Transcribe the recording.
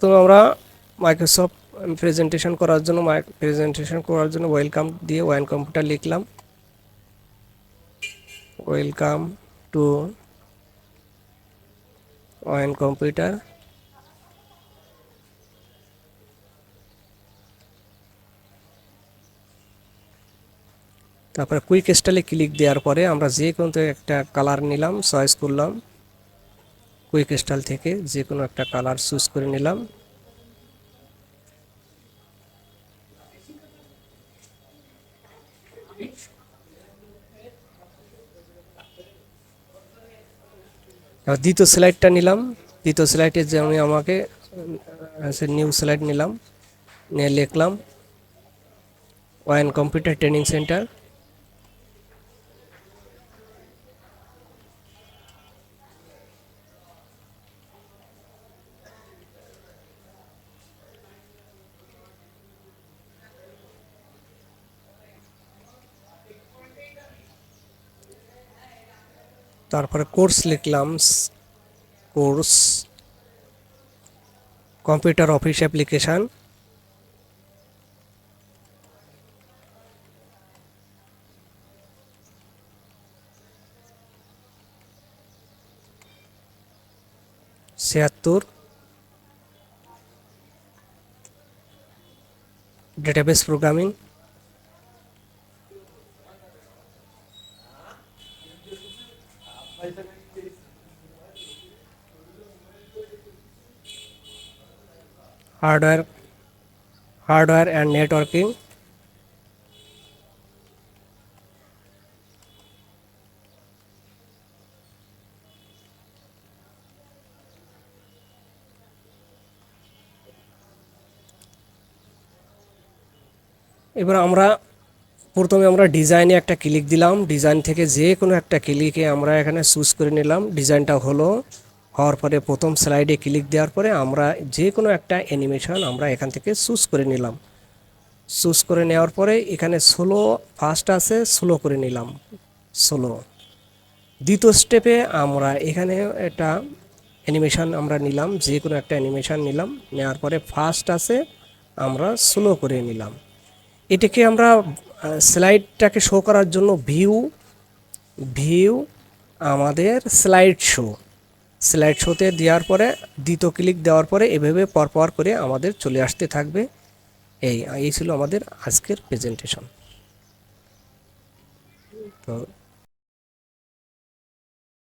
তো আমরা Microsoft presentation করার জন্য ওয়েলকাম দিয়ে ওয়ান কম্পিউটার লিখলাম। Welcome to one computer. তারপরে কুইক স্টাইলে ক্লিক দেওয়ার পরে আমরা যে কোনো একটা কালার নিলাম, চয়েস করলাম। কুইক স্টাইল থেকে যে কোনো একটা কালার চুজ করে নিলাম। দ্বিতীয় স্লাইডটা নিলাম। দ্বিতীয় স্লাইডে যে আমাকে নিউ স্লাইড নিলাম, নিয়ে লিখলাম ওয়ান কম্পিউটার ট্রেনিং সেন্টার। তারপরে কোর্স লিখলাম, কোর্স কম্পিউটার অফিস অ্যাপ্লিকেশান। ছিয়াত্তর database programming. Hardware and networking. এবার প্রথমে আমরা ডিজাইনে একটা ক্লিক দিলাম। ডিজাইন থেকে যে কোনো একটা ক্লিকে আমরা এখানে চুজ করে নিলাম। ডিজাইনটা হওয়ার পরে প্রথম স্লাইডে ক্লিক দেওয়ার পরে আমরা যে কোনো একটা অ্যানিমেশন আমরা এখান থেকে চুজ করে নিলাম। চুজ করে নেওয়ার পরে এখানে স্লো ফার্স্ট আছে, স্লো করে নিলাম, স্লো। দ্বিতীয় স্টেপে আমরা এখানে একটা অ্যানিমেশন আমরা নিলাম, যে কোনো একটা অ্যানিমেশন নিলাম, নেওয়ার পরে ফার্স্ট আছে আমরা স্লো করে নিলাম। এটাকে আমরা স্লাইডটাকে শো করার জন্য ভিউ আমাদের স্লাইড শোতে দেওয়ার পরে দ্বিতীয় ক্লিক দেওয়ার পরে এভাবে পরপর করে আমাদের চলে আসতে থাকবে। এই ছিল আমাদের আজকের প্রেজেন্টেশন। তো